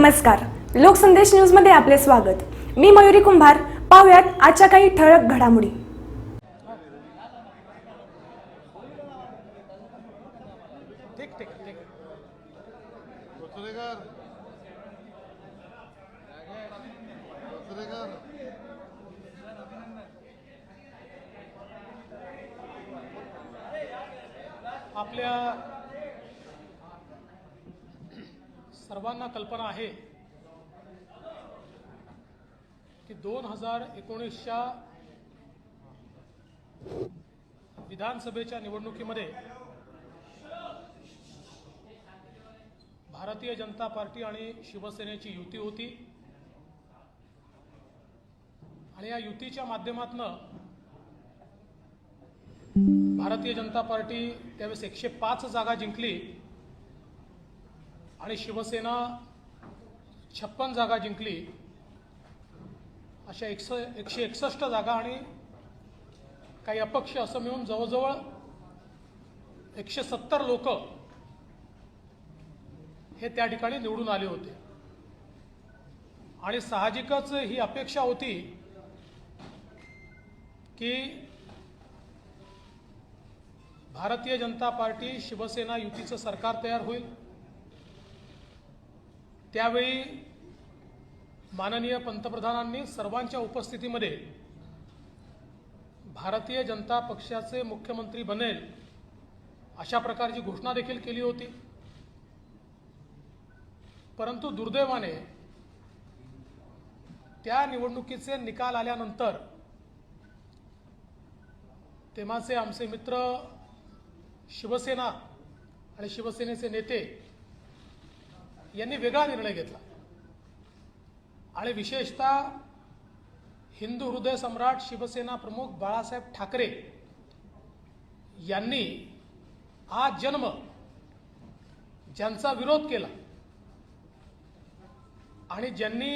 नमस्कार, लोकसंदेश न्यूज मध्ये आपले स्वागत। मी मयुरी कुंभार। पाहूयात आजच्या काही ठळक घडामोडी। आपल्या सर्वांना कल्पना आहे की 2019च्या विधानसभेच्या निवडणुकीमध्ये भारतीय जनता पार्टी आणि शिवसेनेची युती होती आणि या युतीच्या माध्यमातून भारतीय जनता पार्टी त्यावेळेस 105 जागा जिंकली आणि शिवसेना 56 जागा जिंकली। अशा 161 जागा आणि काही अपक्ष असं मिळून जवळजवळ 170 लोक हे त्या ठिकाणी निवडून आले होते आणि साहजिकच ही अपेक्षा होती की भारतीय जनता पार्टी शिवसेना युतीचं सरकार तयार होईल। त्यावेळी माननीय पंतप्रधानांनी सर्वांच्या उपस्थितीमध्ये भारतीय जनता पक्षाचे मुख्यमंत्री बनेल अशा प्रकारची घोषणा देखील केली होती। परंतु दुर्दैवाने त्या निवडणुकीचे निकाल आल्यानंतर तेव्हाचे आमचे मित्र शिवसेना आणि शिवसेनेचे नेते यांनी वेगळा निर्णय घेतला आणि विशेषतः हिंदू हृदय सम्राट शिवसेना प्रमुख बाळासाहेब ठाकरे यांनी आज जन्म ज्यांचा विरोध केला आणि ज्यांनी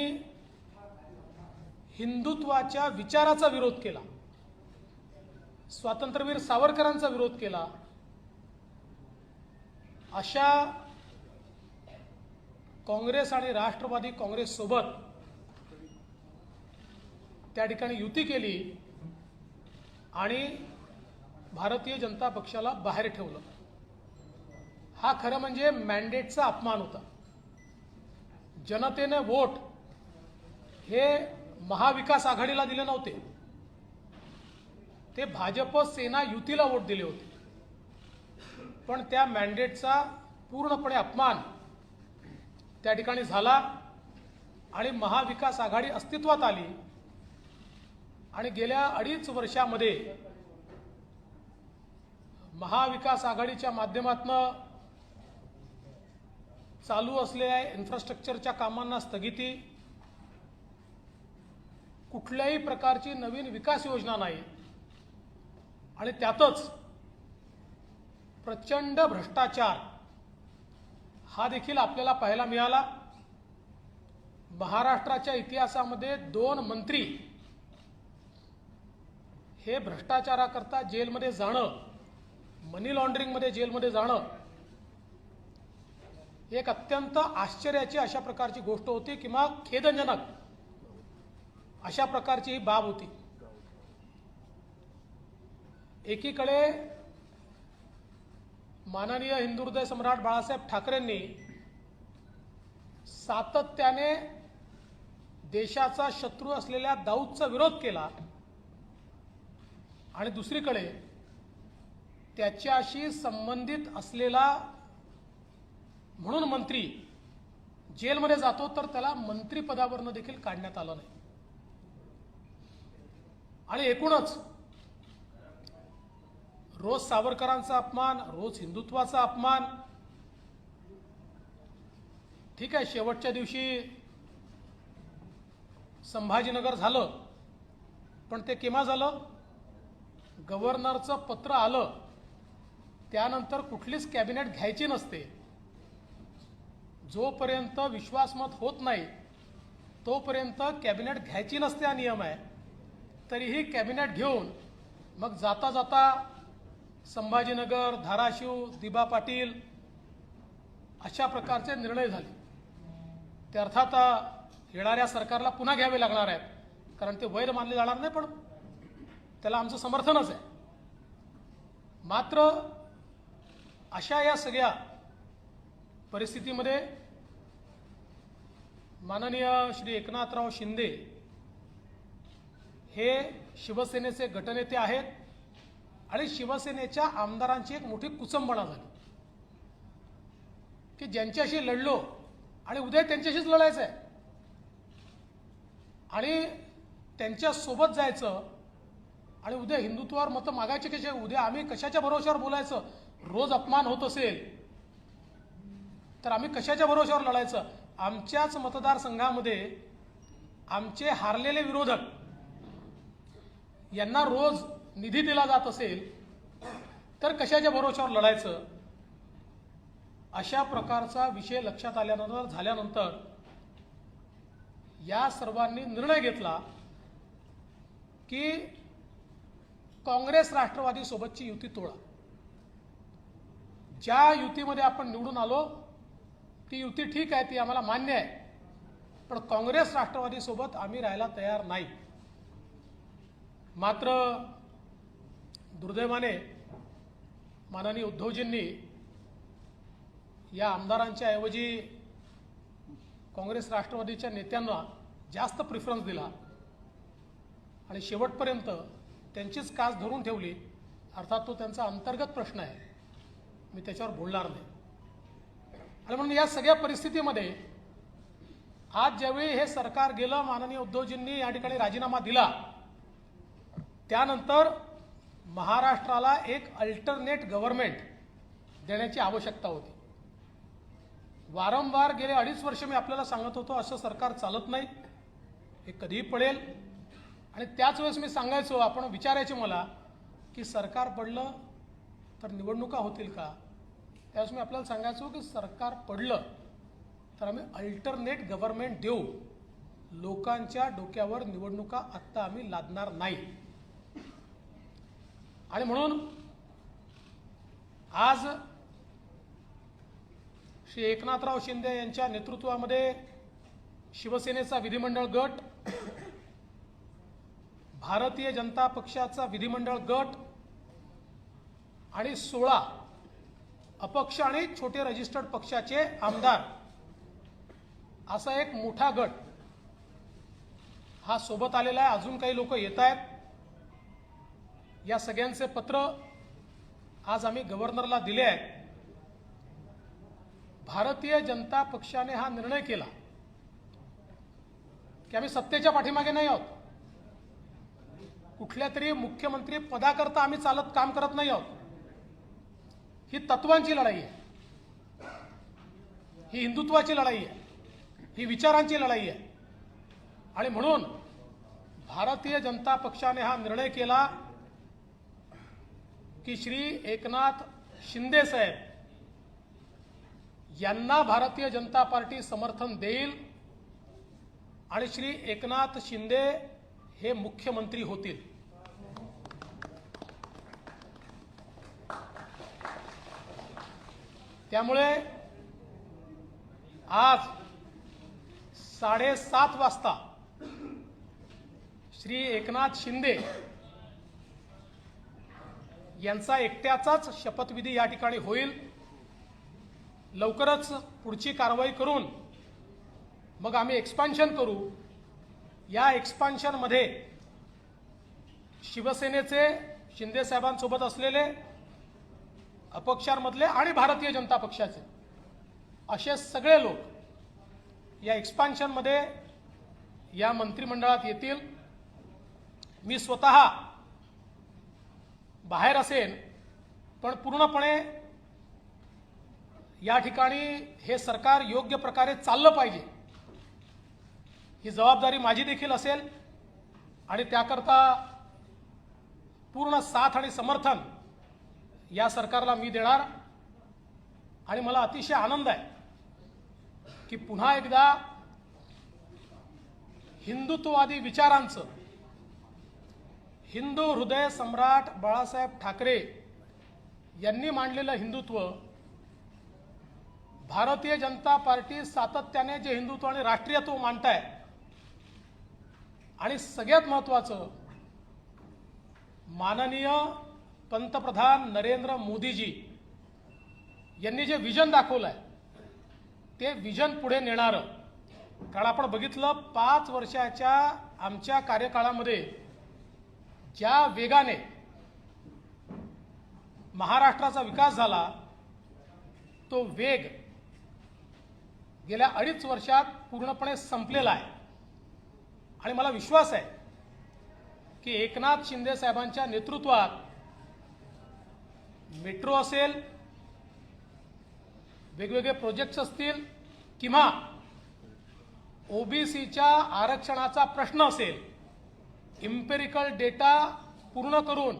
हिंदुत्वाच्या विचाराचा विरोध केला, स्वातंत्र्यवीर सावरकरांचा विरोध केला, अशा काँग्रेस आणि राष्ट्रवादी काँग्रेस सोबत त्या ठिकाणी युती केली आणि भारतीय जनता पक्षाला बाहेर ठेवलं। हा खरं म्हणजे मॅन्डेटचा अपमान होता। जनतेने वोट हे महाविकास आघाडीला दिले नव्हते, ते भाजप सेना युतीला वोट दिले होते। पण त्या मॅन्डेटचा पूर्णपणे अपमान त्या ठिकाणी झाला आणि महाविकास आघाडी अस्तित्वात आली आणि गेल्या 2.5 वर्षामध्ये महाविकास आघाडीच्या माध्यमातून चालू असलेल्या इन्फ्रास्ट्रक्चरच्या कामांना स्थगिती, कुठल्याही प्रकारची नवीन विकास योजना नाही आणि त्यातच प्रचंड भ्रष्टाचार हा देखील आपल्याला पाहायला मिळाला। महाराष्ट्राच्या इतिहासामध्ये 2 मंत्री हे भ्रष्टाचाराकरता जेलमध्ये जाणं, मनी लॉन्ड्रिंगमध्ये जेलमध्ये जाणं एक अत्यंत आश्चर्याची अशा प्रकारची गोष्ट होती किंवा खेदजनक अशा प्रकारची ही बाब होती। एकीकडे माननीय हिंदू हृदय सम्राट बाळासाहेब ठाकरेंनी सातत्याने देशाचा शत्रू असलेल्या दाऊदचा विरोध केला आणि दुसरीकडे त्याच्याशी संबंधित असलेला म्हणून मंत्री जेलमध्ये जातो तर त्याला मंत्रिपदावरून देखील काढण्यात आलं नाही आणि एकूणच रोज सावरकरांचा अपमान, रोज हिंदुत्वाचा अपमान। ठीक आहे, शेवटच्या दिवशी संभाजीनगर झालं, पण ते केव्हा झालं? गव्हर्नरचं पत्र आलं त्यानंतर कुठलीच कॅबिनेट घ्यायची नसते। जोपर्यंत विश्वासमत होत नाही तोपर्यंत कॅबिनेट घ्यायची नसते हा नियम आहे। तरीही कॅबिनेट घेऊन मग जाता जाता संभाजीनगर, धाराशिव, दिबा पाटील अशा प्रकारचे निर्णय झाले ते अर्थात येणाऱ्या सरकारला पुन्हा घ्यावे लागणार आहेत, कारण ते वैध मानले जाणार नाही, पण त्याला आमचं समर्थनच आहे. मात्र अशा या सगळ्या परिस्थितीमध्ये माननीय श्री एकनाथराव शिंदे हे शिवसेनेचे गटनेते आहेत आणि शिवसेनेच्या आमदारांची एक मोठी कुचंबणा झाली की ज्यांच्याशी लढलो आणि उद्या त्यांच्याशीच लढायचं आहे आणि त्यांच्या सोबत जायचं आणि उद्या हिंदुत्वावर मतं मागायचे कसे, उद्या आम्ही कशाच्या भरोश्यावर बोलायचं, रोज अपमान होत असेल तर आम्ही कशाच्या भरोश्यावर लढायचं. आमच्याच मतदारसंघामध्ये आमचे हारलेले विरोधक यांना रोज निधी दिला जात असेल तर कशाच्या भरोश्यावर लढायचं. अशा प्रकारचा विषय लक्षात झाल्यानंतर या सर्वांनी निर्णय घेतला की काँग्रेस राष्ट्रवादी सोबतची युती तोडा. ज्या युतीमध्ये आपण निवडून आलो ती युती ठीक आहे, ती आम्हाला मान्य आहे, पण काँग्रेस राष्ट्रवादी सोबत आम्ही राहायला तयार नाही. मात्र दुर्दैवाने माननीय उद्धवजींनी या आमदारांच्या ऐवजी काँग्रेस राष्ट्रवादीच्या नेत्यांना जास्त प्रिफरन्स दिला आणि शेवटपर्यंत त्यांचीच कास धरून ठेवली. अर्थात तो त्यांचा अंतर्गत प्रश्न आहे, मी त्याच्यावर बोलणार नाही. आणि म्हणून या सगळ्या परिस्थितीमध्ये आज ज्यावेळी हे सरकार गेलं, माननीय उद्धवजींनी या ठिकाणी राजीनामा दिला, त्यानंतर महाराष्ट्राला एक अल्टरनेट गव्हर्नमेंट देण्याची आवश्यकता होती. वारंवार गेले 2.5 वर्ष मी आपल्याला सांगत होतो असं सरकार चालत नाही, हे कधीही पडेल. आणि त्याच वेळेस मी सांगायचो, आपण विचारायचे मला की सरकार पडलं तर निवडणुका होतील का. त्यावेळेस मी आपल्याला सांगायचो की सरकार पडलं तर आम्ही अल्टरनेट गव्हर्नमेंट देऊ, लोकांच्या डोक्यावर निवडणुका आत्ता आम्ही लादणार नाही. आणि म्हणून आज श्री एकनाथराव शिंदे यांच्या नेतृत्वामध्ये शिवसेनेचा विधिमंडळ गट, भारतीय जनता पक्षाचा विधिमंडळ गट आणि 16 अपक्ष आणि छोटे रजिस्टर्ड पक्षाचे आमदार असा एक मोठा गट हा सोबत आलेला आहे. अजून काही लोक येत आहेत. या सगळ्यांचे पत्र आज आम्ही गव्हर्नरला दिले आहेत. भारतीय जनता पक्षाने हा निर्णय केला की आम्ही सत्तेच्या पाठीमागे नाही आहोत, कुठल्या तरी मुख्यमंत्री पदाकरता आम्ही काम करत नाही आहोत. ही तत्वांची लढाई आहे, ही हिंदुत्वाची लढाई आहे, ही विचारांची लढाई आहे. आणि म्हणून भारतीय जनता पक्षाने हा निर्णय केला की श्री एकनाथ शिंदे साहेब यांना भारतीय जनता पार्टी समर्थन देईल आणि श्री एकनाथ शिंदे हे मुख्यमंत्री होतील. त्यामुळे आज 7:30 वाजता श्री एकनाथ शिंदे यांचा एकट्याचाच शपथविधी या ठिकाणी होईल. लवकरच पुढची कारवाई करून मग आम्ही एक्सपान्शन करू. या एक्सपान्शनमध्ये शिवसेनेचे शिंदे साहेबांसोबत असलेले अपक्षांमधले आणि भारतीय जनता पक्षाचे असे सगळे लोक या एक्सपान्शनमध्ये या मंत्रिमंडळात येतील. मी स्वतः बाहेर असेन, पण पूर्णपणे या ठिकाणी हे सरकार योग्य प्रकारे चाललं पाहिजे ही जबाबदारी माझी देखील असेल आणि त्याकरता पूर्ण साथ आणि समर्थन या सरकारला मी देणार. आणि मला अतिशय आनंद आहे की पुन्हा एकदा हिंदुत्ववादी विचारांचं, हिंदू हृदय सम्राट बाळासाहेब ठाकरे यांनी मांडलेलं हिंदुत्व भारतीय जनता पार्टी सातत्याने जे हिंदुत्व आणि राष्ट्रीयत्व मांडताय आणि सगळ्यात महत्त्वाचं माननीय पंतप्रधान नरेंद्र मोदीजी यांनी जे विजन दाखवलंय ते विजन पुढे नेणारं. कारण आपण बघितलं 5 वर्षाच्या आमच्या कार्यकाळामध्ये ज्या वेगाने महाराष्ट्राचा विकास झाला तो वेग गेल्या 2.5 वर्षात पूर्णपणे संपलेला आहे. आणि मला विश्वास आहे की एकनाथ शिंदे साहेबांच्या नेतृत्वात मेट्रो असेल, वेगवेगळे प्रोजेक्ट्स असतील किंवा ओबीसीच्या आरक्षणाचा प्रश्न असेल, इम्पेरिकल डेटा पूर्ण करून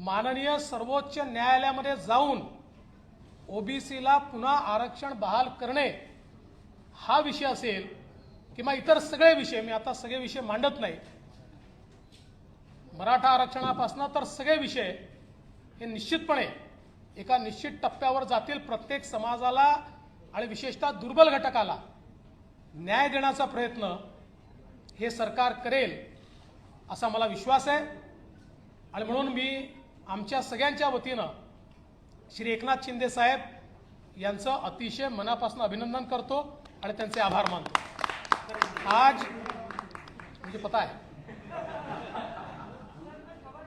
माननीय सर्वोच्च न्यायालयामध्ये जाऊन ओबीसीला पुन्हा आरक्षण बहाल करणे हा विषय असेल किंवा इतर सगळे विषय, मी आता सगळे विषय मांडत नाही, मराठा आरक्षणापासून तर सगळे विषय हे निश्चितपणे एका निश्चित टप्प्यावर जातील. प्रत्येक समाजाला आणि विशेषतः दुर्बल घटकाला न्याय देण्याचा प्रयत्न हे सरकार करेल असा मला विश्वास आहे. आणि म्हणून मी आमच्या सगळ्यांच्या वतीनं श्री एकनाथ शिंदे साहेब यांचं अतिशय मनापासून अभिनंदन करतो आणि त्यांचे आभार मानतो. आज मुझे पता है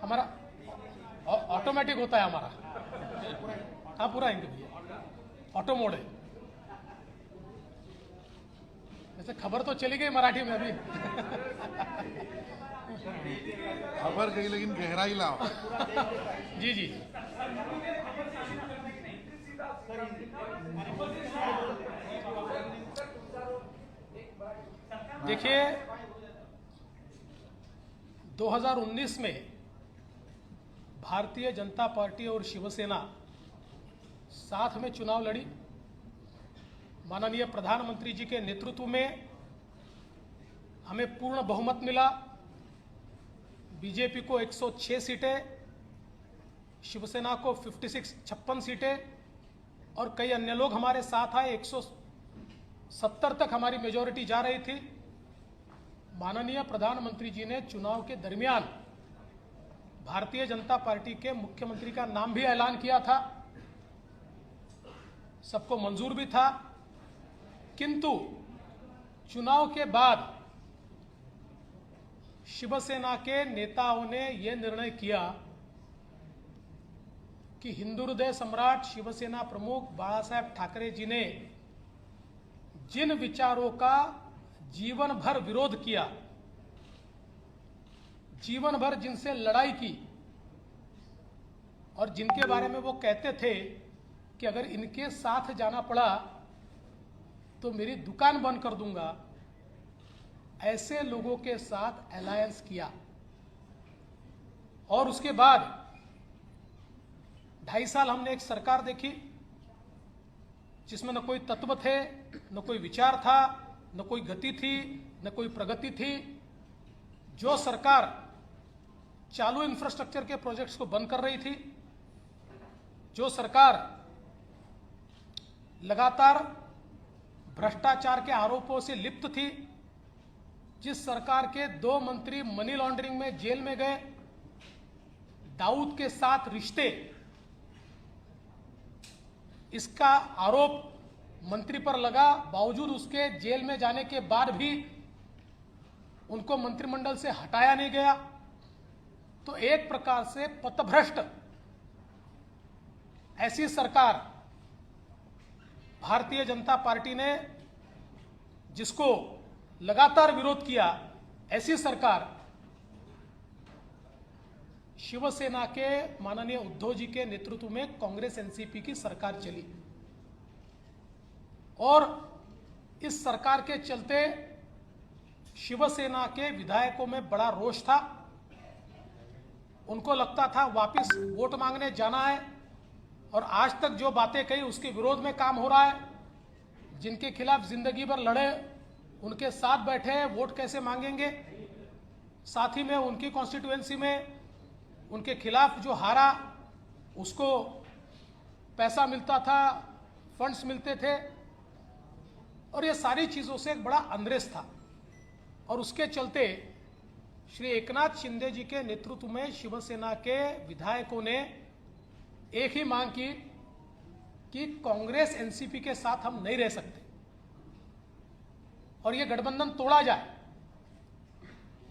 हमारा ऑटोमेटिक होता है हमारा, हाँ पूरा इनके भैया ऑटो मोड है. वैसे खबर तो चली गई मराठी में अभी खबर गई लेकिन गहराई लाओ. जी जी देखिए 2019 में भारतीय जनता पार्टी और शिवसेना साथ में चुनाव लड़ी. माननीय प्रधानमंत्री जी के नेतृत्व में हमें पूर्ण बहुमत मिला. बीजेपी को 106 सीटें, शिवसेना को 56 सीटें और कई अन्य लोग हमारे साथ आए. 170 तक हमारी मेजॉरिटी जा रही थी. माननीय प्रधानमंत्री जी ने चुनाव के दरमियान भारतीय जनता पार्टी के मुख्यमंत्री का नाम भी ऐलान किया था, सबको मंजूर भी था. किंतु चुनाव के बाद शिवसेना के नेताओं ने यह निर्णय किया कि हिंदू हृदय सम्राट शिवसेना प्रमुख बाला साहेब ठाकरे जी ने जिन विचारों का जीवन भर विरोध किया, जीवन भर जिनसे लड़ाई की और जिनके बारे में वो कहते थे कि अगर इनके साथ जाना पड़ा तो मेरी दुकान बंद कर दूंगा, ऐसे लोगों के साथ अलायंस किया. और उसके बाद 2.5 साल हमने एक सरकार देखी जिसमें न कोई तत्व थे, न कोई विचार था, न कोई गति थी, न कोई प्रगति थी. जो सरकार चालू इंफ्रास्ट्रक्चर के प्रोजेक्ट्स को बंद कर रही थी, जो सरकार लगातार भ्रष्टाचार के आरोपों से लिप्त थी, जिस सरकार के 2 मंत्री मनी लॉन्ड्रिंग में जेल में गए, दाऊद के साथ रिश्ते, इसका आरोप मंत्री पर लगा, बावजूद उसके जेल में जाने के बाद भी उनको मंत्रिमंडल से हटाया नहीं गया. तो एक प्रकार से पथभ्रष्ट ऐसी सरकार भारतीय जनता पार्टी ने, जिसको लगातार विरोध किया, ऐसी सरकार शिवसेना के माननीय उद्धव जी के नेतृत्व में कांग्रेस एनसीपी की सरकार चली. और इस सरकार के चलते शिवसेना के विधायकों में बड़ा रोष था. उनको लगता था वापस वोट मांगने जाना है और आज तक जो बातें कही उसके विरोध में काम हो रहा है. जिनके खिलाफ जिंदगी भर लड़े उनके साथ बैठे हैं, वोट कैसे मांगेंगे. साथ ही में उनकी कॉन्स्टिट्यूएंसी में उनके खिलाफ जो हारा उसको पैसा मिलता था, फंड्स मिलते थे, और ये सारी चीज़ों से एक बड़ा अंदरेज था। और उसके चलते श्री एकनाथ शिंदे जी के नेतृत्व में शिवसेना के विधायकों ने एक ही मांग की कि कांग्रेस एनसीपी के साथ हम नहीं रह सकते और ये गठबंधन तोड़ा जाए।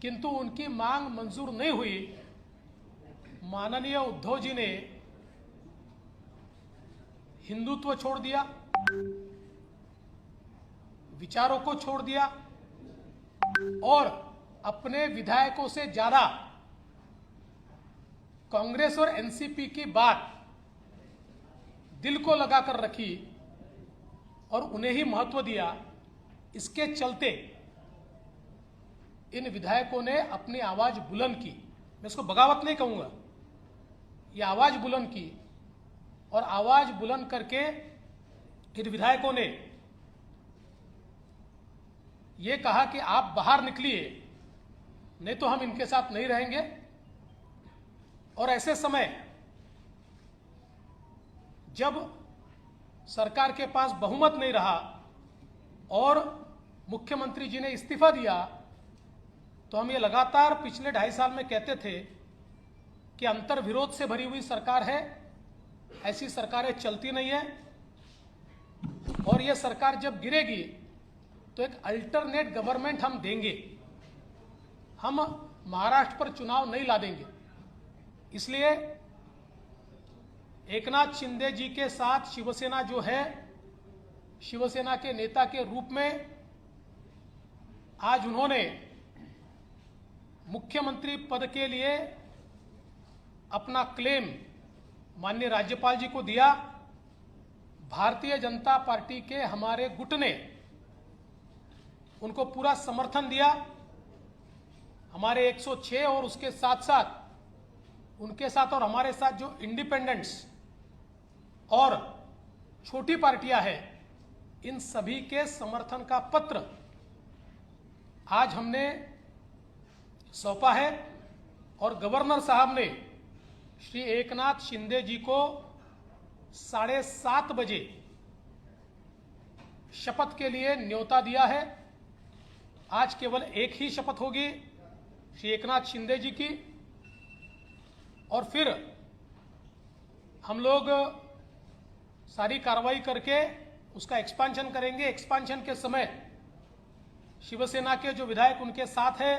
किंतु उनकी मांग मंजूर नहीं हुई। माननीय उद्धव जी ने हिंदुत्व छोड़ दिया, विचारों को छोड़ दिया और अपने विधायकों से ज्यादा कांग्रेस और एनसीपी की बात दिल को लगाकर रखी और उन्हें ही महत्व दिया। इसके चलते इन विधायकों ने अपनी आवाज बुलंद की। मैं इसको बगावत नहीं कहूंगा, ये आवाज बुलंद की, और आवाज बुलंद करके इन विधायकों ने ये कहा कि आप बाहर निकलिए, नहीं तो हम इनके साथ नहीं रहेंगे। और ऐसे समय जब सरकार के पास बहुमत नहीं रहा और मुख्यमंत्री जी ने इस्तीफा दिया, तो हम ये लगातार पिछले 2.5 साल में कहते थे कि अंतर विरोध से भरी हुई सरकार है, ऐसी सरकारें चलती नहीं है, और ये सरकार जब गिरेगी तो एक अल्टरनेट गवर्नमेंट हम देंगे, हम महाराष्ट्र पर चुनाव नहीं ला देंगे। इसलिए एकनाथ शिंदे जी के साथ शिवसेना जो है, शिवसेना के नेता के रूप में आज उन्होंने मुख्यमंत्री पद के लिए अपना क्लेम माननीय राज्यपाल जी को दिया। भारतीय जनता पार्टी के हमारे गुट ने उनको पूरा समर्थन दिया। हमारे 106 और उसके साथ साथ उनके साथ और हमारे साथ जो इंडिपेंडेंट्स और छोटी पार्टियां हैं, इन सभी के समर्थन का पत्र आज हमने सौंपा है और गवर्नर साहब ने श्री एकनाथ शिंदे जी को 7:30 बजे शपथ के लिए न्योता दिया है। आज केवल एक ही शपथ होगी श्री एकनाथ शिंदे जी की, और फिर हम लोग सारी कार्रवाई करके उसका एक्सपांशन करेंगे। एक्सपांशन के समय शिवसेना के जो विधायक उनके साथ है,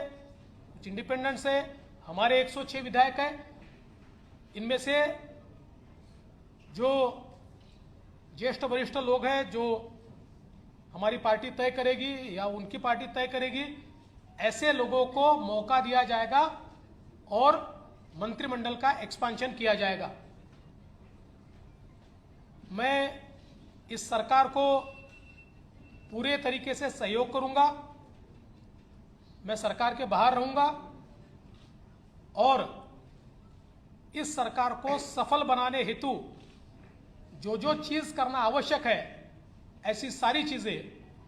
कुछ इंडिपेंडेंट्स है, हमारे 106 विधायक हैं, इनमें से जो ज्येष्ठ वरिष्ठ लोग हैं जो हमारी पार्टी तय करेगी या उनकी पार्टी तय करेगी, ऐसे लोगों को मौका दिया जाएगा और मंत्रिमंडल का एक्सपांशन किया जाएगा। मैं इस सरकार को पूरे तरीके से सहयोग करूंगा। मैं सरकार के बाहर रहूंगा और इस सरकार को सफल बनाने हेतु जो जो चीज करना आवश्यक है, ऐसी सारी चीजें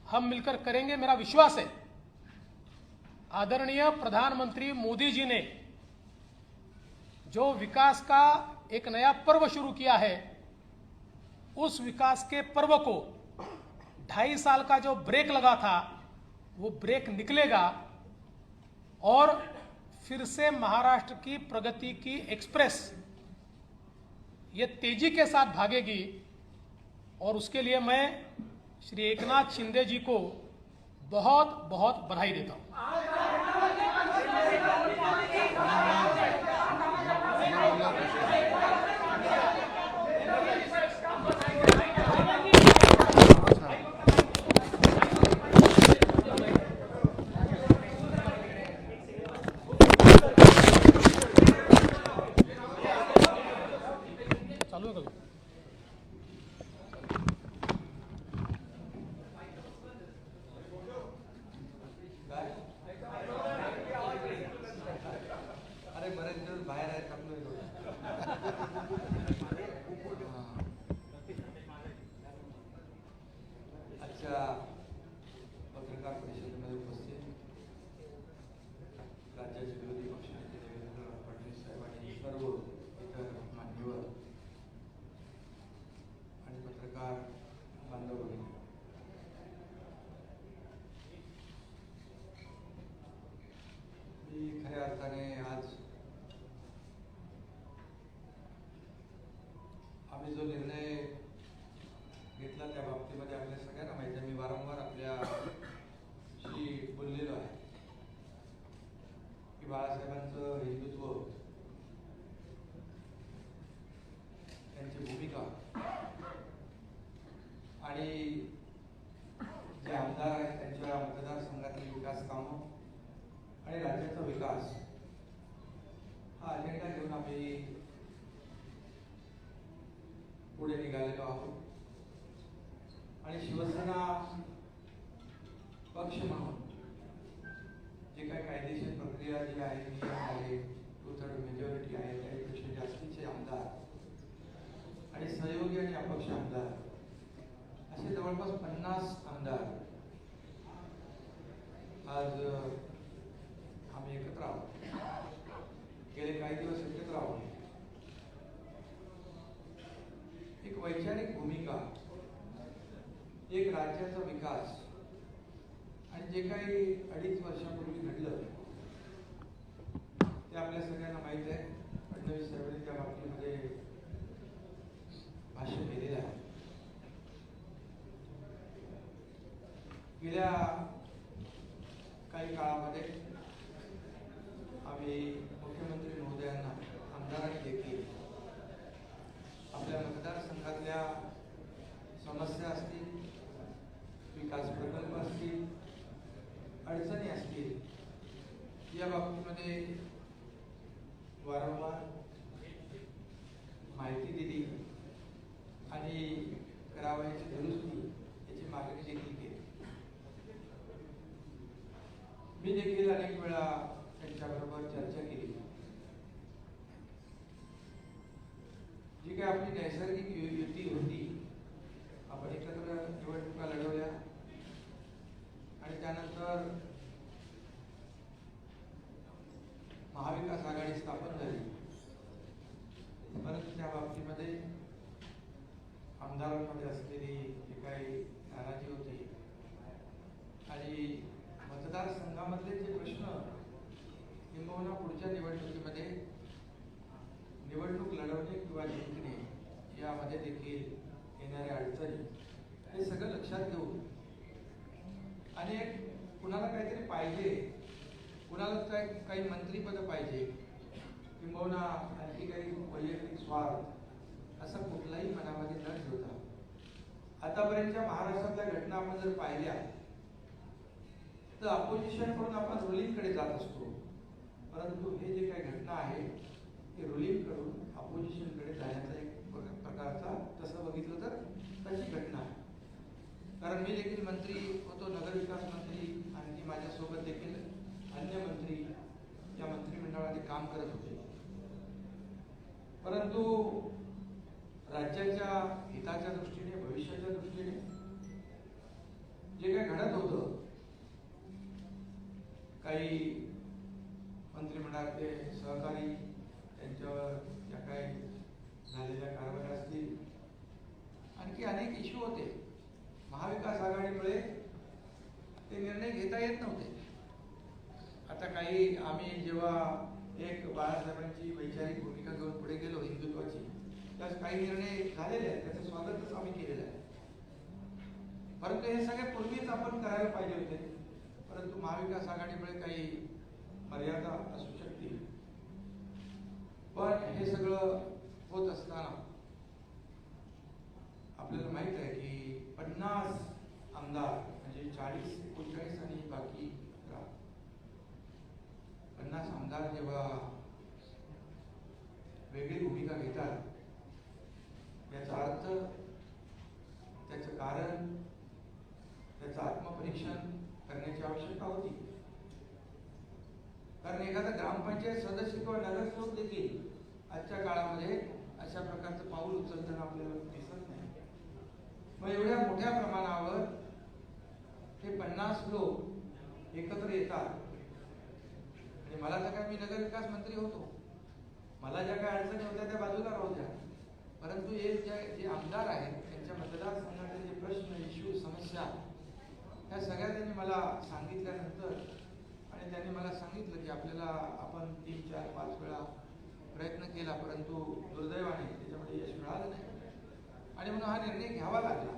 हम मिलकर करेंगे। मेरा विश्वास है आदरणीय प्रधानमंत्री मोदी जी ने जो विकास का एक नया पर्व शुरू किया है, उस विकास के पर्व को 2.5 साल का जो ब्रेक लगा था, वो ब्रेक निकलेगा और फिर से महाराष्ट्र की प्रगति की एक्सप्रेस ये तेजी के साथ भागेगी। और उसके लिए मैं श्री एकनाथ शिंदे जी को बहुत बहुत बधाई देता हूं। चालू है कभी? अरे बरेच दिवस बाहेर आहेत आपलं. आजच्या पत्रकार परिषदेमध्ये उपस्थित राज्याचे विरोधी पक्षनेते देवेंद्र फडणवीस साहेब आणि सर्व इतर मान्यवर, आम्ही जो निर्णय घेतला त्या बाबतीमध्ये आपल्या सगळ्यांना माहिती आहे. मी वारंवार आपल्याशी बोललेलो आहे की बाळासाहेबांचं हिंदुत्व, त्यांची भूमिका आणि जे आमदार आहेत त्यांच्या मतदारसंघातील विकास कामं आणि राज्याचा विकास हा अजेंडा घेऊन आम्ही पुढे निघालेलो आहोत. आणि शिवसेना पक्ष म्हणून जे काही कायदेशीर प्रक्रिया जी आहे, नियम आहे, 2/3 मेजॉरिटी आहे, त्यापेक्षा जास्तीचे आमदार आणि सहयोगी आणि अपक्ष आमदार असे जवळपास 50 आमदार आज आम्ही एकत्र आहोत. गेले काही दिवस एकत्र आहोत. एक वैचारिक भूमिका, एक राज्याचा विकास आणि जे काही 2.5 वर्षापूर्वी घडलं ते आपल्या सगळ्यांना माहीत आहे. फडणवीस साहेबांनी त्या बाबतीमध्ये भाष्य केलेलं आहे. गेल्या काही काळामध्ये आम्ही मुख्यमंत्री महोदयांना, आमदारांनी देखील आपल्या मतदारसंघातल्या समस्या असतील, विकास प्रकल्प असतील, अडचणी असतील, या बाबतीमध्ये वारंवार माहिती दिली आणि करावयाची दुरुस्ती याची मागणी देखील केली. मी देखील अनेक वेळा त्यांच्याबरोबर चर्चा केली. जी काही आपली नैसर्गिक युती होती, आपण एकत्र निवडणुका लढवल्या आणि त्यानंतर महाविकास आघाडी स्थापन झाली. परंतु त्या बाबतीमध्ये आमदारांमध्ये असलेली जी काही नाराजी होती आणि मतदारसंघामधले जे प्रश्न किंबहुना पुढच्या निवडणुकीमध्ये निवडणूक लढवणे किंवा जिंकणे यामध्ये देखील येणाऱ्या अडचणी, हे सगळं लक्षात घेऊन आणि कुणाला काहीतरी पाहिजे, कुणाला काही मंत्रीपद पाहिजे किंबहुना आणखी काही वैयक्तिक स्वार्थ असा कुठलाही मनामध्ये न ठेवता आतापर्यंतच्या महाराष्ट्रातल्या घटना आपण जर पाहिल्या तर अपोजिशन कडून आपण रुलिंगकडे जात असतो. परंतु हे जे काही घटना आहे ते रुलिंग कडून अपोजिशनकडे जाण्याचा एक प्रकारचा, तसं बघितलं तर तशी घटना आहे. कारण मी देखील मंत्री होतो, नगरविकास मंत्री, आणखी माझ्यासोबत देखील अन्य मंत्री या मंत्रिमंडळामध्ये काम करत होते. परंतु राज्याच्या हिताच्या दृष्टीने, भविष्याच्या दृष्टीने जे काही घडत होतं, काही मंत्रिमंडळातले सहकारी त्यांच्यावर ज्या काही झालेल्या कारवाया असतील, आणखी अनेक इश्यू होते. महाविकास आघाडीमुळे ते निर्णय घेता येत नव्हते. आता काही आम्ही जेव्हा एक बाळासाहेबांची वैचारिक भूमिका घेऊन पुढे गेलो हिंदुत्वाची, त्यास काही निर्णय झालेले आहेत, त्याचं स्वागतच आम्ही केलेलं आहे. परंतु हे सगळे पूर्वीच आपण करायला पाहिजे होते. परंतु महाविकास आघाडीमुळे काही मर्यादा असू शकतील. पण हे सगळं होत असताना आपल्याला माहित आहे की 50 आमदार म्हणजे 40, 39 आणि बाकी 50 आमदार जेव्हा वेगळी भूमिका घेतात, याचा अर्थ, त्याचं कारण, त्याचं आत्मपरीक्षण करण्याची आवश्यकता होती. कारण एखादा ग्रामपंचायत सदस्य किंवा नगरसेवक देखील आजच्या काळामध्ये अशा प्रकारचं पाऊल उचलताना आपल्याला दिसत नाही. मग एवढ्या मोठ्या प्रमाणावर हे 50 लोक एकत्र येतात. आणि मला तर काय, मी नगरविकास मंत्री होतो, मला ज्या काही अडचणी होत्या त्या बाजूला राहू द्या. परंतु हे जे आमदार आहेत त्यांच्या मतदारसंघातले जे प्रश्न, इश्यू, समस्या, ह्या सगळ्या त्यांनी मला सांगितल्यानंतर आणि त्यांनी मला सांगितलं की आपल्याला आपण 3, 4, 5 वेळा प्रयत्न केला, परंतु दुर्दैवाने त्याच्यामध्ये यश मिळालं नाही. आणि म्हणून हा निर्णय घ्यावा लागला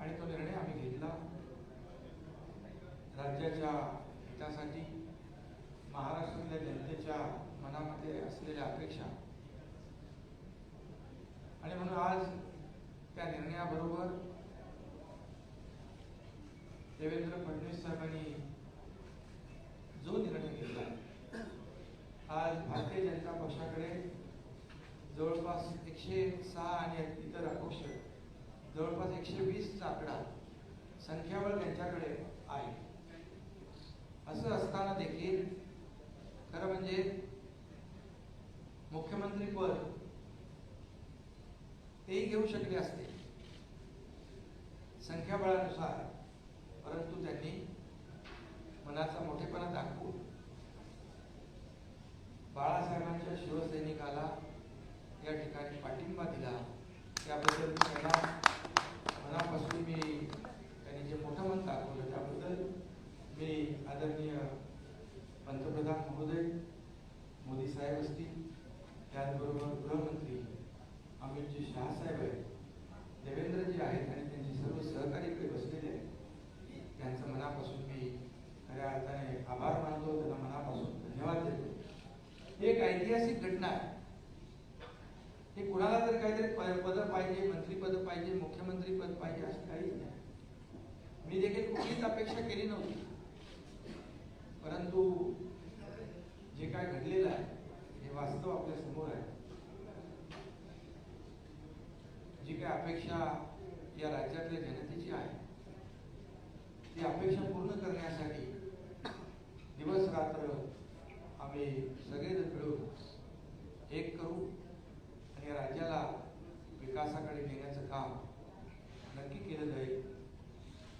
आणि तो निर्णय आम्ही घेतला. राज्याच्या हितासाठी, महाराष्ट्रातल्या जनतेच्या मनामध्ये असलेल्या अपेक्षा आणि म्हणून आज त्या निर्णयाबरोबर देवेंद्र फडणवीस साहेबांनी जो निर्णय घेतला, आज भारतीय जनता पक्षाकडे जवळपास 106 आणि इतर अपक्ष जवळपास 120चा आकडा संख्याबळ त्यांच्याकडे आहे. असं असताना देखील खरं म्हणजे मुख्यमंत्री पद तेही घेऊ शकले असते संख्याबळानुसार, परंतु त्यांनी मनाचा मोठेपणा दाखवून बाळासाहेबांच्या शिवसैनिकाला या ठिकाणी पाठिंबा दिला. त्याबद्दल त्यांना मनापासून मी त्यांनी जे मोठं मन दाखवलं त्याबद्दल मी आदरणीय पंतप्रधान महोदय मोदी साहेब असतील, त्याचबरोबर गृहमंत्री अमितजी शहा साहेब आहेत, देवेंद्रजी आहेत आणि त्यांचे सर्व सहकारी इकडे बसलेले आहेत, त्यांचं मनापासून मी खऱ्या अर्थाने आभार मानतो, त्यांना मनापासून धन्यवाद देतो. ही एक ऐतिहासिक घटना आहे. हे कुणाला जर काहीतरी पद पाहिजे, मंत्रीपद पाहिजे, मुख्यमंत्री पद पाहिजे असं काहीच नाही. मी देखील कुठलीच अपेक्षा केली नव्हती, परंतु जे काय घडलेलं आहे हे वास्तव आपल्या समोर आहे. जी काय अपेक्षा या राज्यातल्या जनतेची आहे ती अपेक्षा पूर्ण करण्यासाठी दिवस रात्र आम्ही सगळेजण मिळून एक करू आणि या राज्याला विकासाकडे नेण्याचं काम नक्की केलं जाईल.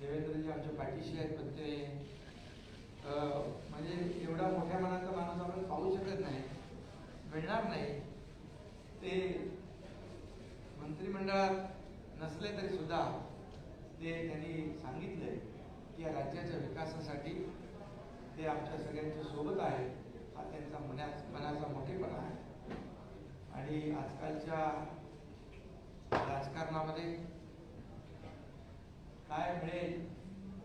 देवेंद्रजी आमच्या पाठीशी आहेत, पण ते म्हणजे एवढा मोठ्या मनाचा माणूस आपण पाहू शकत नाही, मिळणार नाही. ते मंत्रिमंडळात नसले तरी सुद्धा ते त्यांनी सांगितलंय की या राज्याच्या विकासासाठी ते आमच्या सगळ्यांच्या सोबत आहे. हा त्यांचा मनाचा मोठेपणा आहे. आणि आजकालच्या राजकारणामध्ये काय मिळेल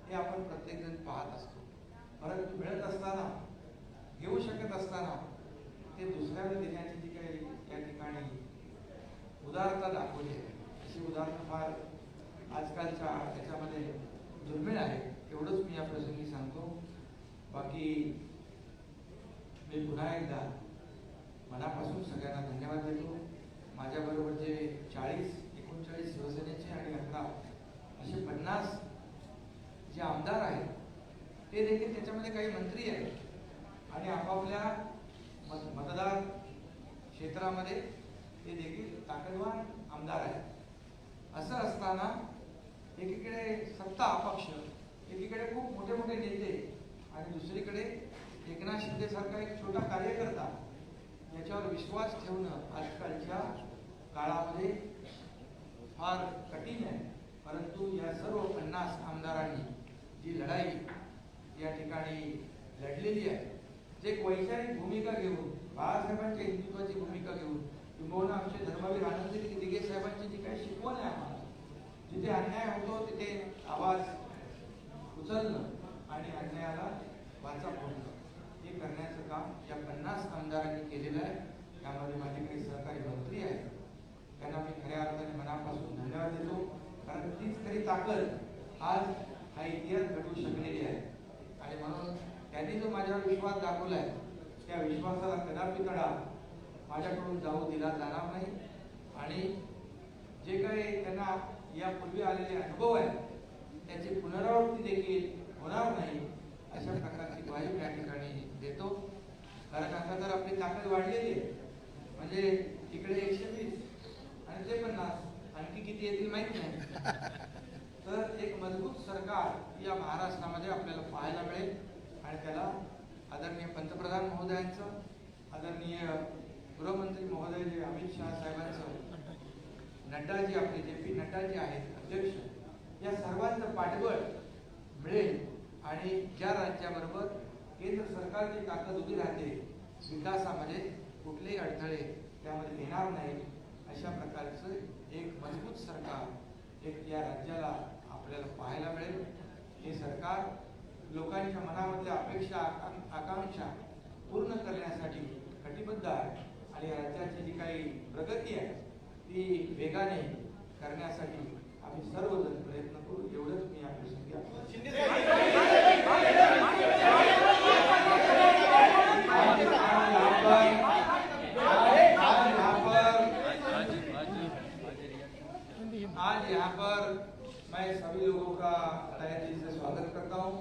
हे आपण प्रत्येकजण पाहत असतो, परंतु मिळत असताना, घेऊ शकत असताना ते दुसऱ्याला देण्याची जी काही या ठिकाणी उदारता दाखवली आहे, अशी उदाहरणं फार आजकालच्या त्याच्यामध्ये दुर्मिळ आहे. एवढंच मी या प्रसंगी सांगतो. बाकी मी पुन्हा एकदा मनापासून सगळ्यांना धन्यवाद देतो. माझ्याबरोबर जे 39 शिवसेनेचे आणि 11 असे 50 जे आमदार आहेत ते देखील त्याच्यामध्ये काही मंत्री आहेत आणि आपापल्या मतदार क्षेत्रामध्ये ते देखील ताकदवान आमदार आहेत. असं असताना एकीकडे सत्ता अपक्ष, एकीकडे खूप मोठे मोठे नेते आणि दुसरीकडे एकनाथ शिंदे सारखा एक छोटा कार्यकर्ता, याच्यावर विश्वास ठेवणं आजकालच्या काळामध्ये फार कठीण आहे. परंतु या सर्व 50 आमदारांनी जी लढाई या ठिकाणी लढलेली आहे, जे एक वैचारिक भूमिका घेऊन, बाळासाहेबांच्या हिंदुत्वाची भूमिका घेऊन, किंबहुना आमचे धर्मवीर आनंद दिघे साहेबांची जी काही शिकवण आहे आम्हाला, जिथे अन्याय होतो तिथे आवाज उचलणं आणि अन्यायाला वाचा फोडणं, हे करण्याचं काम या 50 आमदारांनी केलेलं आहे. त्यामध्ये माझे काही सहकारी मंत्री आहेत, त्यांना मी खऱ्या अर्थाने मनापासून धन्यवाद देतो. कारण तीच खरी ताकद आज हा इतिहास घडवू शकलेली आहे. आणि म्हणून त्यांनी जो माझ्यावर विश्वास दाखवला आहे, त्या विश्वासाला कदापि तडा माझ्याकडून जाऊ दिला जाणार नाही. आणि जे काही त्यांना यापूर्वी आलेले अनुभव आहेत त्याची पुनरावृत्ती देखील होणार नाही, अशा प्रकारची ग्वाही मी या ठिकाणी देतो. कारण आता तर आपली ताकद वाढलेली आहे, म्हणजे इकडे 120 आणि ते 50, आणखी किती येतील माहित नाही. तर एक मजबूत सरकार या महाराष्ट्रामध्ये आपल्याला पाहायला मिळेल. आणि त्याला आदरणीय पंतप्रधान महोदयांचं, आदरणीय गृहमंत्री महोदय जे अमित शहा साहेबांचं, नड्डाजी आपले JP नड्डाजी आहेत अध्यक्ष, या सर्वांचं पाठबळ मिळेल. आणि ज्या राज्याबरोबर केंद्र सरकारची ताकद उभी राहते, विकासामध्ये कुठलेही अडथळे त्यामध्ये येणार नाही, अशा प्रकारचं एक मजबूत सरकार एक या राज्याला आपल्याला पाहायला मिळेल. हे सरकार लोकांच्या मनामधल्या अपेक्षा आकांक्षा पूर्ण करण्यासाठी कटिबद्ध आहे आणि राज्याची जी काही प्रगती आहे ती वेगाने करण्यासाठी आम्ही सर्वजण प्रयत्न करू. एवढंच मी आपल्या आज यहाँ पर मैं सभी लोगों का तहे दिल से स्वागत करता हूँ.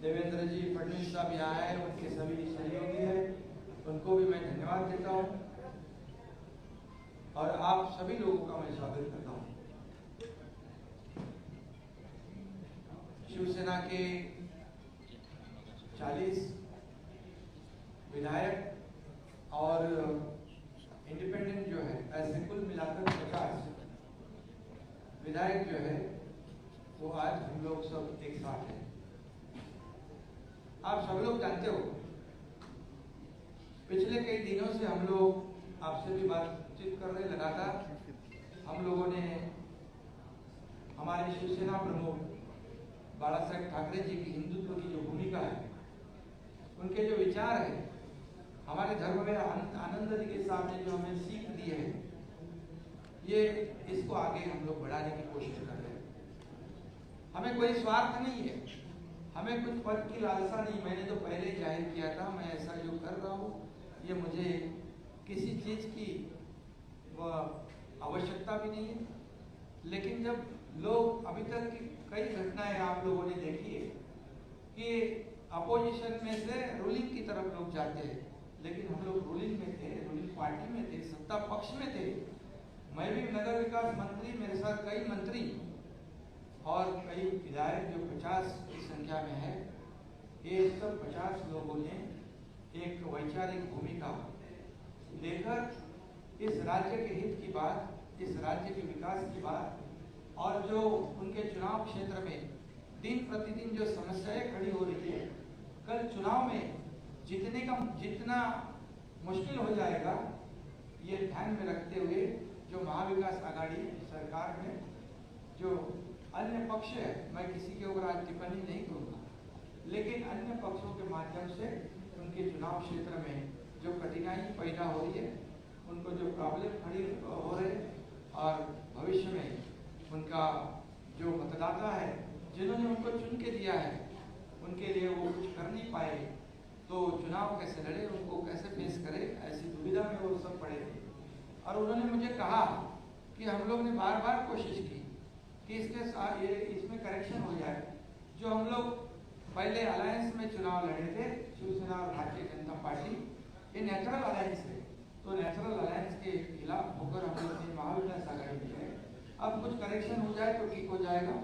देवेंद्र जी फडणवीस साहब यहाँ आए, उनके सभी सहयोगी हैं, उनको भी मैं धन्यवाद देता हूँ और आप सभी लोगों का मैं स्वागत करता हूँ. शिवसेना के 40 विधायक और इंडिपेंडेंट जो है ऐसे कुल मिलाकर 50 विधायक जो है वो आज हम लोग सब एक साथ हैं. आप सब लोग जानते हो पिछले कई दिनों से हम लोग आपसे भी बातचीत कर रहे लगातार. हम लोगों ने हमारे शिवसेना प्रमुख बाला साहेब ठाकरे जी की हिंदुत्व की जो भूमिका है, उनके जो विचार है, हमारे धर्म में आनंद जी के सामने जो हमें सीख दी है, ये इसको आगे हम लोग बढ़ाने की कोशिश कर रहे हैं. हमें कोई स्वार्थ नहीं है, हमें कुछ पद की लालसा नहीं. मैंने तो पहले जाहिर किया था मैं ऐसा जो कर रहा हूँ ये मुझे किसी चीज की आवश्यकता भी नहीं है. लेकिन जब लोग अभी तक की कई घटनाएं आप लोगों ने देखी है कि अपोजिशन में से रूलिंग की तरफ लोग जाते हैं, लेकिन हम लोग रूलिंग में थे, रूलिंग पार्टी में थे, सत्ता पक्ष में थे. मैं भी नगर विकास मंत्री, मेरे साथ कई मंत्री और कई विधायक जो 50 की संख्या में है. ये सब 50 लोगों ने एक वैचारिक भूमिका लेकर इस राज्य के हित की बात, इस राज्य के विकास की बात और जो उनके चुनाव क्षेत्र में दिन प्रतिदिन जो समस्याएं खड़ी हो रही है, कल चुनाव में जितना मुश्किल हो जाएगा, ये ध्यान में रखते हुए जो महाविकास आघाड़ी सरकार में जो अन्य पक्ष है, मैं किसी के ऊपर आज टिप्पणी नहीं करूँगा, लेकिन अन्य पक्षों के माध्यम से उनके चुनाव क्षेत्र में जो कठिनाई पैदा हो रही है, उनको जो प्रॉब्लम खड़ी हो रहे और भविष्य में उनका जो मतदाता है जिन्होंने उनको चुन के दिया है, उनके लिए वो कुछ कर नहीं पाए तो चुनाव कैसे लड़े, उनको कैसे फेस करे, ऐसी दुविधा में वो सब पड़े थे. और उन्होंने मुझे कहा कि हम लोग ने बार बार कोशिश की कि इसके साथ ये इसमें करेक्शन हो जाए. जो हम लोग पहले अलायंस में चुनाव लड़े थे, शिवसेना और भारतीय जनता पार्टी, ये नेचुरल अलायंस है, तो नेचुरल अलायंस के खिलाफ होकर हम लोग ने महाविकास आघाड़ी की है. अब कुछ करेक्शन हो जाए तो ठीक हो जाएगा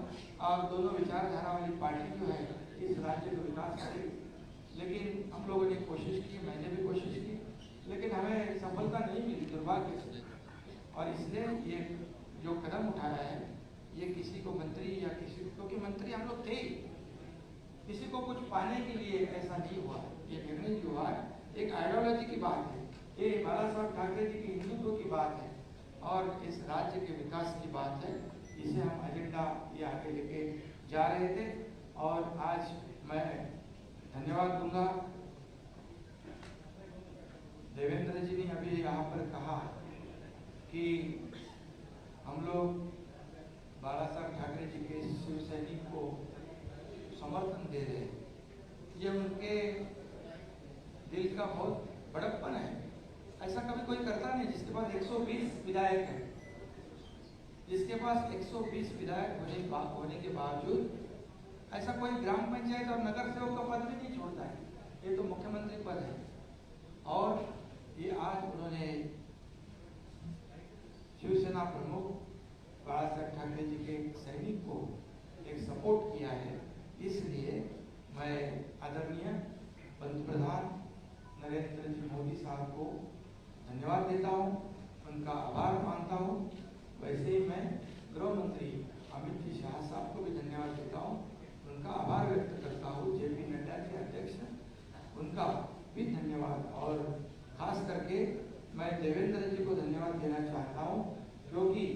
और दोनों विचारधारा वाली पार्टी जो है इस राज्य का विकास करेगी. लेकिन हम लोगों ने कोशिश की, मैंने भी कोशिश की, लेकिन हमें सफलता नहीं मिली दुर्भाग्य से. और इसलिए ये जो कदम उठाया है ये किसी को मंत्री या किसी, क्योंकि मंत्री हम लोग थे, किसी को कुछ पाने के लिए ऐसा नहीं हुआ. ये निर्णय जो हुआ एक आइडियोलॉजी की बात है, ये बाला साहब ठाकरे जी की हिंदुत्व की बात है और इस राज्य के विकास की बात है. इसे हम एजेंडा ये आगे लेके जा रहे थे. और आज मैं धन्यवाद दूंगा देवेंद्र जी ने अभी यहाँ पर कहा कि हम लोग बाला साहब ठाकरे जी के शिव सैनिक को समर्थन दे रहे हैं. ये उनके दिल का बहुत बड़प्पन है. ऐसा कभी कोई करता नहीं जिसके पास 120 विधायक है, जिसके पास 120 विधायक होने के बावजूद ऐसा कोई ग्राम पंचायत और नगर सेवक का पद भी नहीं छोड़ता है. ये तो मुख्यमंत्री पद है. और ये आज उन्होंने शिवसेना प्रमुख बाला साहेब ठाकरे जी के सैनिक को एक सपोर्ट किया है. इसलिए मैं आदरणीय पंतप्रधान नरेंद्र जी मोदी साहब को धन्यवाद देता हूँ, उनका आभार मानता हूँ. वैसे ही मैं गृह मंत्री अमित जी शाह साहब को भी धन्यवाद देता हूँ, उनका आभार व्यक्त करता हूँ. जेपी नड्डा के अध्यक्ष उनका भी धन्यवाद. और खास करके मैं देवेंद्र जी को धन्यवाद देना चाहता हूं, क्योंकि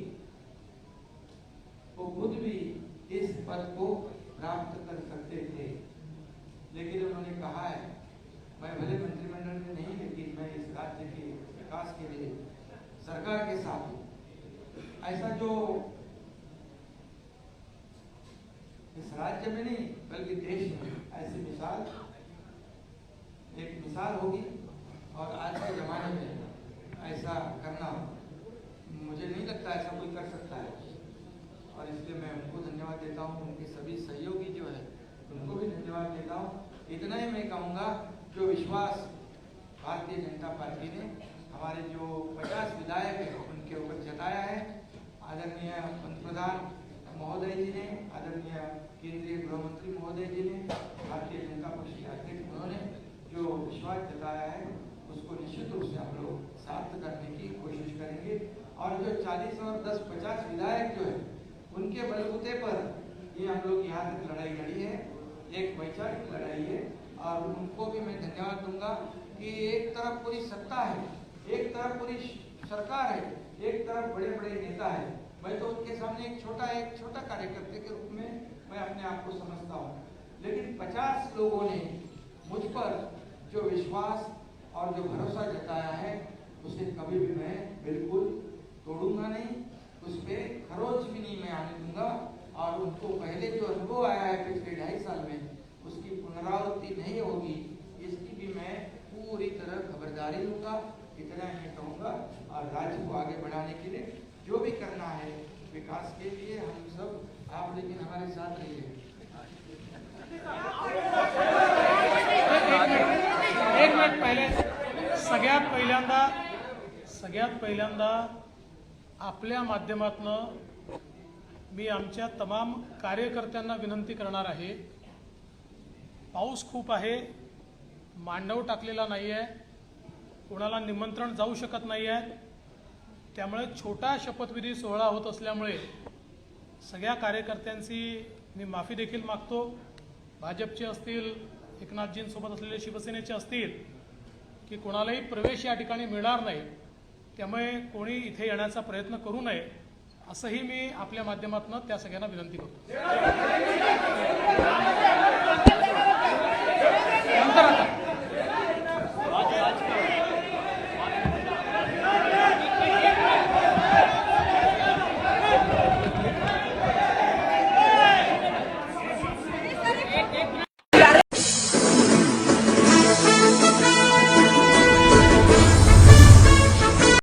वो खुद भी इस पद को प्राप्त कर सकते थे, लेकिन उन्होंने कहा है मैं भले मंत्रिमंडल में नहीं, लेकिन मैं इस राज्य के विकास के लिए सरकार के साथ हूं। ऐसा जो इस राज्य में नहीं बल्कि देश में ऐसी मिसाल एक मिसाल होगी, और आज के जमाने में ऐसा करना मुझे नहीं लगता ऐसा कोई कर सकता है, और इसलिए मैं उनको धन्यवाद देता हूँ। उनके सभी सहयोगी जो है उनको भी धन्यवाद देता हूँ। इतना ही मैं कहूँगा, जो विश्वास भारतीय जनता पार्टी ने हमारे जो 50 विधायक हैं उनके ऊपर जताया है, आदरणीय पंतप्रधान महोदय जी ने, आदरणीय केंद्रीय गृह मंत्री महोदय जी ने, भारतीय जनता पार्टी के अध्यक्ष उन्होंने जो विश्वास जताया है उसको निश्चित रूप से हम लोग सार्थ करने की कोशिश करेंगे। और जो 40 और 10-50 विधायक जो है उनके बलबूते पर ये हम लोग यहाँ तक लड़ाई लड़ी है, एक वैचारिक लड़ाई है, और उनको भी मैं धन्यवाद दूंगा कि एक तरफ पूरी सत्ता है, एक तरफ पूरी सरकार है, एक तरफ बड़े बड़े नेता है। मैं तो उनके सामने एक छोटा कार्यकर्ता के रूप में मैं अपने आप को समझता हूँ, लेकिन 50 लोगों ने मुझ पर जो विश्वास और जो भरोसा जताया है उसे कभी भी मैं बिल्कुल तोड़ूंगा नहीं, उस पर खरोच भी नहीं मैं आने दूंगा, और उनको पहले जो अनुभव आया है पिछले 2.5 साल में उसकी पुनरावृत्ति नहीं होगी, इसकी भी मैं पूरी तरह खबरदारी लूंगा। इतना मैं कहूँगा, और राज्य को आगे बढ़ाने के लिए जो भी करना है विकास के लिए हम सब आप लेकिन हमारे साथ रहिए। एक मिनिट पहिले सगळ्यात पहिल्यांदा आपल्या माध्यमातून मी आमच्या तमाम कार्यकर्त्यांना विनंती करणार आहे, पाऊस खूप आहे, मांडव टाकलेला नाही आहे, कोणाला निमंत्रण जाऊ शकत नाही आहे, त्यामुळे छोटा शपथविधी सोहळा होत असल्यामुळे सगळ्या कार्यकर्त्यांची मी माफी देखील मागतो। भाजपचे असतील, एकनाथजींसोबत असलेले शिवसेनेचे असतील, की कोणालाही प्रवेश या ठिकाणी मिळणार नाही, त्यामुळे कोणी इथे येण्याचा प्रयत्न करू नये असंही मी आपल्या माध्यमातून त्या सगळ्यांना विनंती करतो।